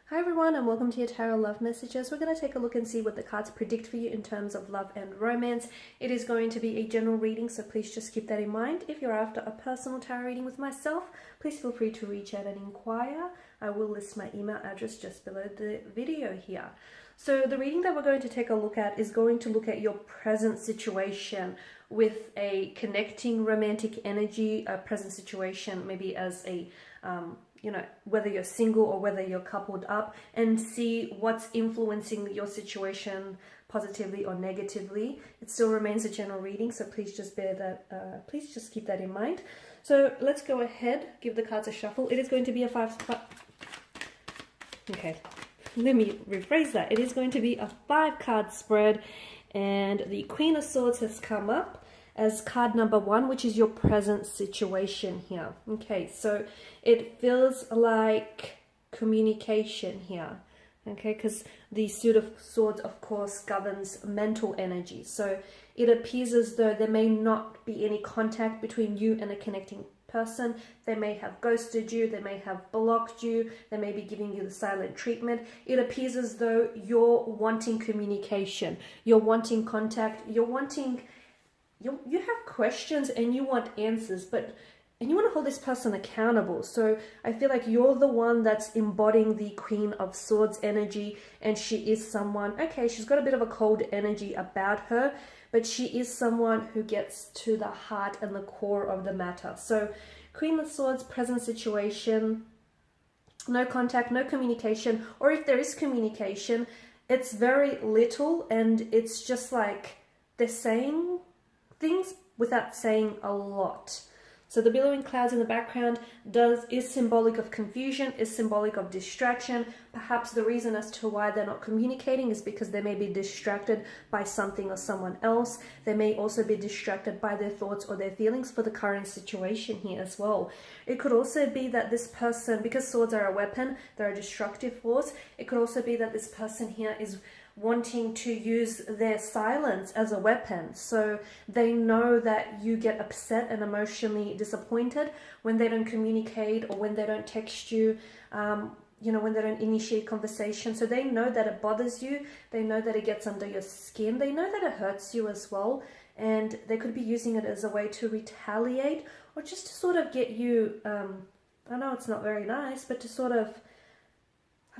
Hi everyone, and welcome to your Tarot Love Messages. We're going to take a look and see what the cards predict for you in terms of love and romance. It is going to be a general reading, so please just keep that in mind. If you're after a personal tarot reading with myself, please feel free to reach out and inquire. I will list my email address just below the video here. So the reading that we're going to take a look at is going to look at your present situation with a connecting romantic energy, a present situation maybe as a whether you're single or whether you're coupled up, and see what's influencing your situation positively or negatively. It still remains a general reading, so please just please just keep that in mind. So let's go ahead, give the cards a shuffle. It is going to be a okay, let me rephrase that. It is going to be a 5-card spread, and the Queen of Swords has come up as card number 1, which is your present situation here. Okay, so it feels like communication here. Okay, because the Suit of Swords, of course, governs mental energy. So it appears as though there may not be any contact between you and a connecting person. They may have ghosted you, they may have blocked you, they may be giving you the silent treatment. It appears as though you're wanting communication, you're wanting contact, you're wanting... You have questions and you want answers, and you want to hold this person accountable. So I feel like you're the one that's embodying the Queen of Swords energy, and she is someone, okay, she's got a bit of a cold energy about her, but she is someone who gets to the heart and the core of the matter. So Queen of Swords, present situation, no contact, no communication, or if there is communication, it's very little, and it's just like they're saying things without saying a lot. So the billowing clouds in the background is symbolic of confusion, is symbolic of distraction. Perhaps the reason as to why they're not communicating is because they may be distracted by something or someone else. They may also be distracted by their thoughts or their feelings for the current situation here as well. It could also be that this person, because swords are a weapon, they're a destructive force, it could also be that this person here is wanting to use their silence as a weapon. So they know that you get upset and emotionally disappointed when they don't communicate, or when they don't text you, when they don't initiate conversation. So they know that it bothers you, they know that it gets under your skin, they know that it hurts you as well, and they could be using it as a way to retaliate, or just to sort of get you, I know it's not very nice, but to sort of,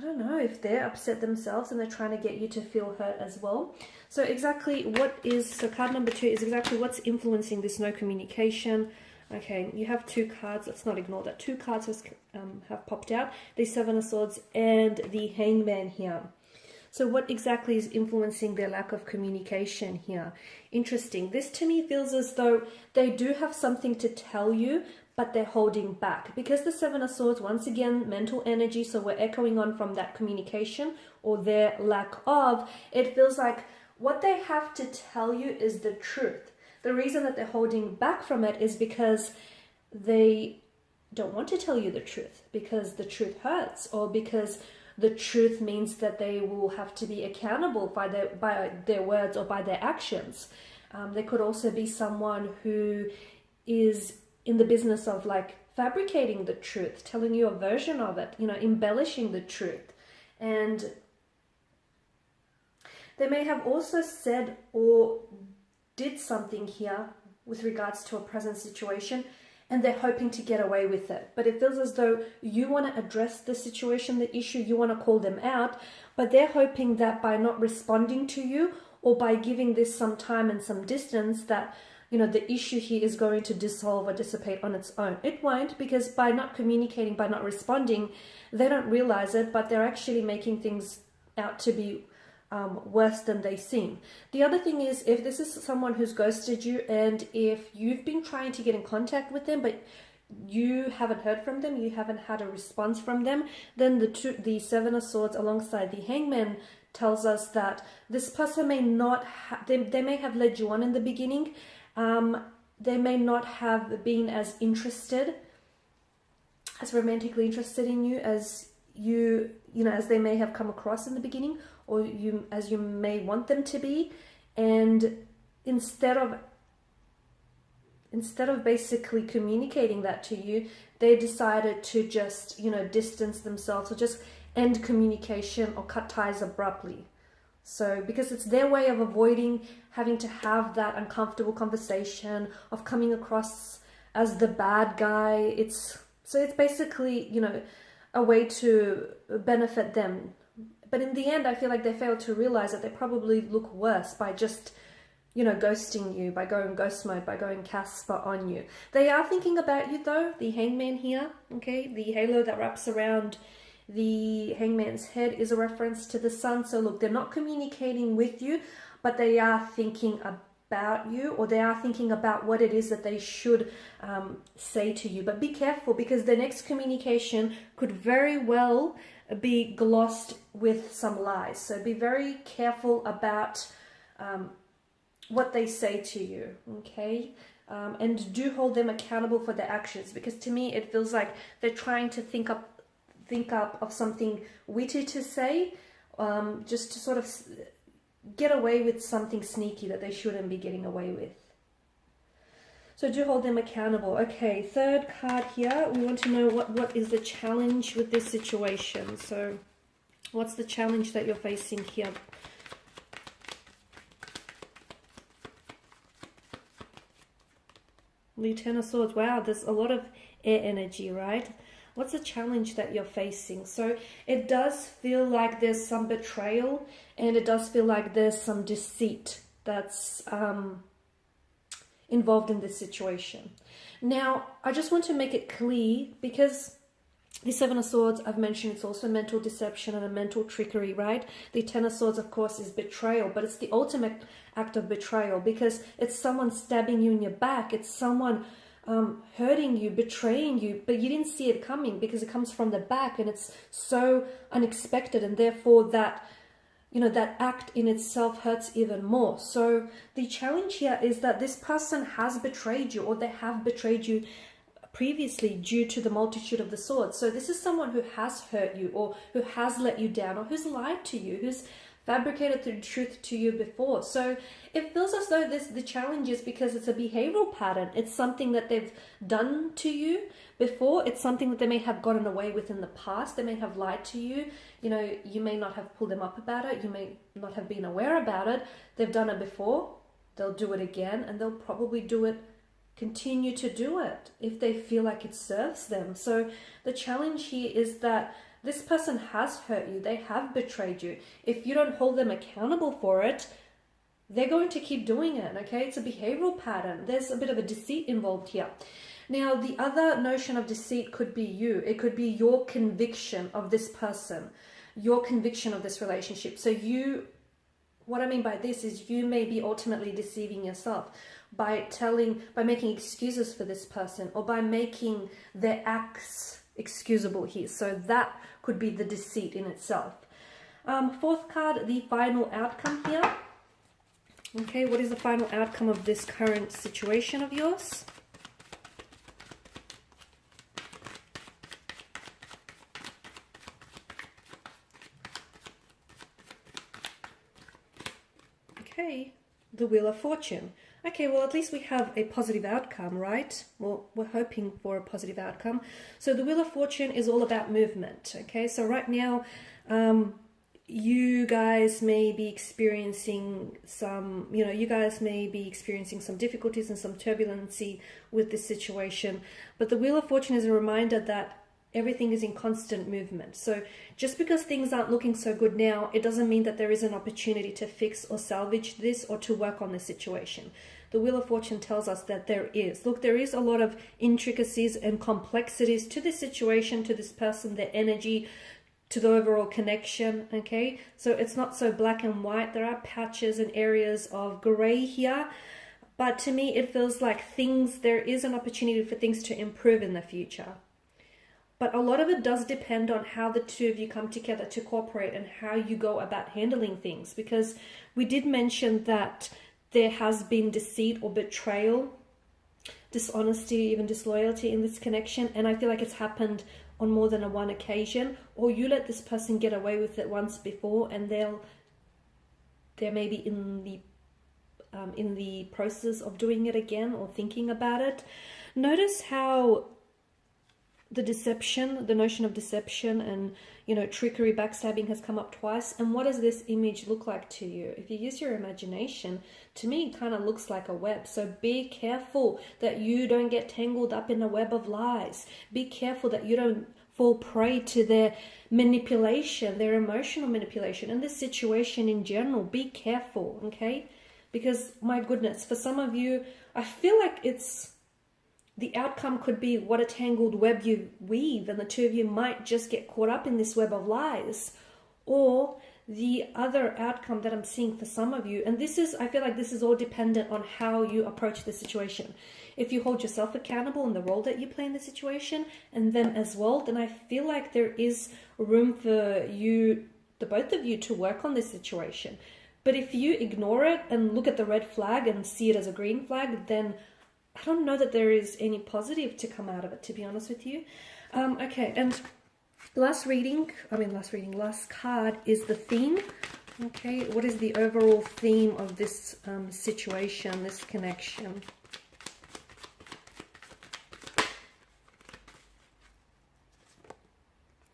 I don't know, if they're upset themselves and they're trying to get you to feel hurt as well. So card number 2 is exactly what's influencing this no communication. Okay, you have 2 cards. Let's not ignore that. 2 cards have popped out. The 7 of Swords and the Hangman here. So what exactly is influencing their lack of communication here? Interesting. This to me feels as though they do have something to tell you, but they're holding back. Because the 7 of Swords, once again, mental energy, so we're echoing on from that communication or their lack of, it feels like what they have to tell you is the truth. The reason that they're holding back from it is because they don't want to tell you the truth, because the truth hurts, or because the truth means that they will have to be accountable by their words or by their actions. There could also be someone who is in the business of like fabricating the truth, telling you a version of it, embellishing the truth. And they may have also said or did something here with regards to a present situation, and they're hoping to get away with it. But it feels as though you want to address the situation, the issue, you want to call them out, but they're hoping that by not responding to you, or by giving this some time and some distance, that the issue here is going to dissolve or dissipate on its own. It won't, because by not communicating, by not responding, they don't realize it, but they're actually making things out to be worse than they seem. The other thing is, if this is someone who's ghosted you, and if you've been trying to get in contact with them, but you haven't heard from them, you haven't had a response from them, then the 7 of Swords alongside the Hangman tells us that this person may not they may have led you on in the beginning. They may not have been as romantically interested in you as as they may have come across in the beginning, or as you may want them to be. And instead of instead of basically communicating that to you, they decided to just, you know, distance themselves or just end communication or cut ties abruptly. So because it's their way of avoiding having to have that uncomfortable conversation of coming across as the bad guy. So it's basically, you know, a way to benefit them. But in the end, I feel like they failed to realize that they probably look worse by just, you know, ghosting you, by going ghost mode, by going Casper on you. They are thinking about you though, the hangman here, okay? The halo that wraps around the hangman's head is a reference to the sun. So look, they're not communicating with you, but they are thinking about you, or they are thinking about what it is that they should say to you. But be careful, because the next communication could very well be glossed with some lies. So be very careful about what they say to you, okay? And do hold them accountable for their actions, because to me it feels like they're trying to think up of something witty to say, just to sort of get away with something sneaky that they shouldn't be getting away with. So do hold them accountable. Okay, third card here, we want to know what is the challenge with this situation. So what's the challenge that you're facing here? The Ten of Swords. Wow, there's a lot of air energy, right? What's the challenge that you're facing? So it does feel like there's some betrayal, and it does feel like there's some deceit that's involved in this situation. Now, I just want to make it clear, because the Seven of Swords, I've mentioned, it's also mental deception and a mental trickery, right? The Ten of Swords, of course, is betrayal, but it's the ultimate act of betrayal, because it's someone stabbing you in your back. It's someone hurting you, betraying you, but you didn't see it coming because it comes from the back and it's so unexpected, and therefore that, you know, that act in itself hurts even more. So the challenge here is that this person has betrayed you, or they have betrayed you previously due to the multitude of the swords. So this is someone who has hurt you, or who has let you down, or who's lied to you, who's fabricated the truth to you before. So it feels as though the challenge is because it's a behavioral pattern. It's something that they've done to you before. It's something that they may have gotten away with in the past. They may have lied to you. You know, you may not have pulled them up about it. You may not have been aware about it. They've done it before. They'll do it again, and they'll probably continue to do it if they feel like it serves them. So the challenge here is that this person has hurt you. They have betrayed you. If you don't hold them accountable for it, they're going to keep doing it, okay? It's a behavioral pattern. There's a bit of a deceit involved here. Now, the other notion of deceit could be you. It could be your conviction of this person, your conviction of this relationship. So what I mean by this is you may be ultimately deceiving yourself by making excuses for this person, or by making their acts excusable here. So that could be the deceit in itself. Fourth card, the final outcome here. Okay, what is the final outcome of this current situation of yours? Okay, the Wheel of Fortune. Okay, well, at least we have a positive outcome, right? Well, we're hoping for a positive outcome. So the Wheel of Fortune is all about movement, okay? So right now, you guys may be experiencing some, some difficulties and some turbulency with this situation. But the Wheel of Fortune is a reminder that everything is in constant movement. So just because things aren't looking so good now, it doesn't mean that there is an opportunity to fix or salvage this, or to work on the situation. The Wheel of Fortune tells us that there is. Look, there is a lot of intricacies and complexities to this situation, to this person, their energy, to the overall connection, okay? So it's not so black and white. There are patches and areas of gray here. But to me, it feels like there is an opportunity for things to improve in the future. But a lot of it does depend on how the two of you come together to cooperate, and how you go about handling things. Because we did mention that there has been deceit or betrayal, dishonesty, even disloyalty in this connection. And I feel like it's happened on more than one occasion. Or you let this person get away with it once before, and they're maybe in the in the process of doing it again or thinking about it. Notice how the deception, the notion of deception and, you know, trickery, backstabbing has come up twice. And what does this image look like to you? If you use your imagination, to me, it kind of looks like a web. So be careful that you don't get tangled up in a web of lies. Be careful that you don't fall prey to their manipulation, their emotional manipulation, and this situation in general. Be careful, okay? Because, my goodness, for some of you, I feel like the outcome could be what a tangled web you weave, and the two of you might just get caught up in this web of lies. Or the other outcome that I'm seeing for some of you, and I feel like this is all dependent on how you approach the situation. If you hold yourself accountable in the role that you play in the situation, and them as well, then I feel like there is room for you, the both of you, to work on this situation. But if you ignore it and look at the red flag and see it as a green flag, then I don't know that there is any positive to come out of it, to be honest with you. Okay, and last card is the theme. Okay, what is the overall theme of this situation, this connection?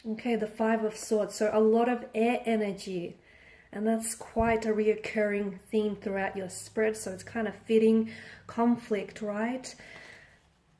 Okay, the Five of Swords. So a lot of air energy. And that's quite a reoccurring theme throughout your spread. So it's kind of fitting. Conflict, right?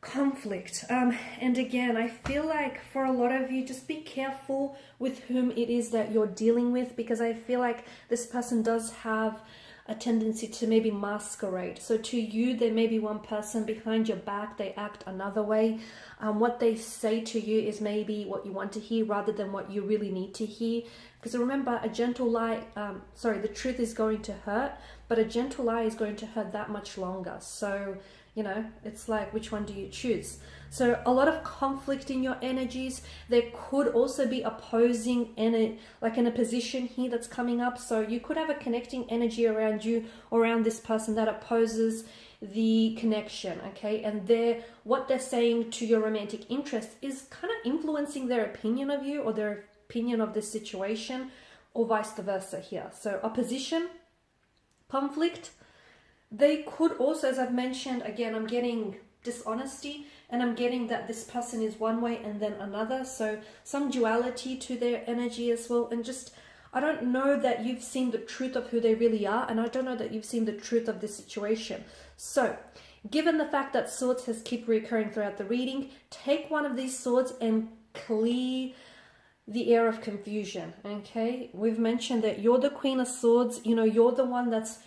Conflict. And again, I feel like for a lot of you, just be careful with whom it is that you're dealing with, because I feel like this person does have a tendency to maybe masquerade. So to you, there may be one person, behind your back they act another way. What they say to you is maybe what you want to hear rather than what you really need to hear. Because remember, a gentle lie, the truth is going to hurt, but a gentle lie is going to hurt that much longer. So, you know, it's like, which one do you choose? So a lot of conflict in your energies. There could also be opposing, like in a position here that's coming up. So you could have a connecting energy around you, around this person, that opposes the connection, okay? And what they're saying to your romantic interest is kind of influencing their opinion of you or their opinion of this situation, or vice versa here. So opposition, conflict. They could also, as I've mentioned, again, I'm getting dishonesty, and I'm getting that this person is one way and then another. So some duality to their energy as well. And just, I don't know that you've seen the truth of who they really are, and I don't know that you've seen the truth of this situation. So given the fact that swords has keep recurring throughout the reading, take one of these swords and clear the air of confusion, okay? We've mentioned that you're the Queen of Swords. You know, you're the one that's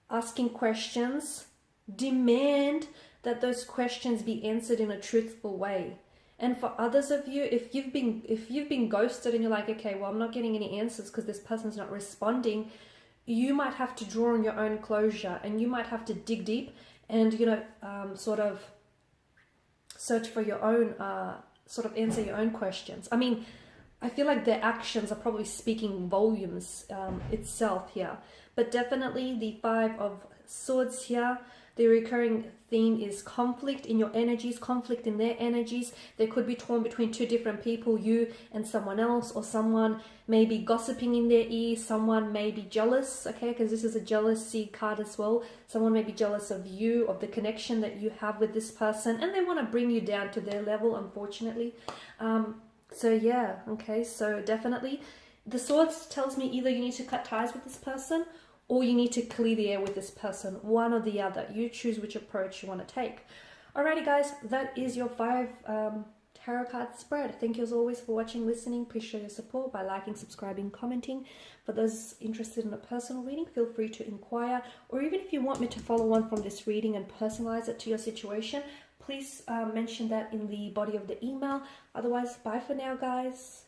asking questions. Demand that those questions be answered in a truthful way. And for others of you, if you've been ghosted and you're like, okay, well, I'm not getting any answers because this person's not responding, you might have to draw on your own closure, and you might have to dig deep and, you know, sort of search for your own, sort of answer your own questions. I mean, I feel like their actions are probably speaking volumes itself here. But definitely the Five of Swords here, the recurring theme is conflict in your energies, conflict in their energies. They could be torn between two different people, you and someone else, or someone may be gossiping in their ear, someone may be jealous, okay, because this is a jealousy card as well. Someone may be jealous of you, of the connection that you have with this person, and they want to bring you down to their level, unfortunately. So yeah, okay, so definitely the Swords tells me either you need to cut ties with this person or you need to clear the air with this person, one or the other. You choose which approach you want to take. Alrighty guys, that is your 5 tarot card spread. Thank you as always for watching, listening. Please show your support by liking, subscribing, commenting. For those interested in a personal reading, feel free to inquire, or even if you want me to follow on from this reading and personalize it to your situation, please mention that in the body of the email. Otherwise, bye for now guys.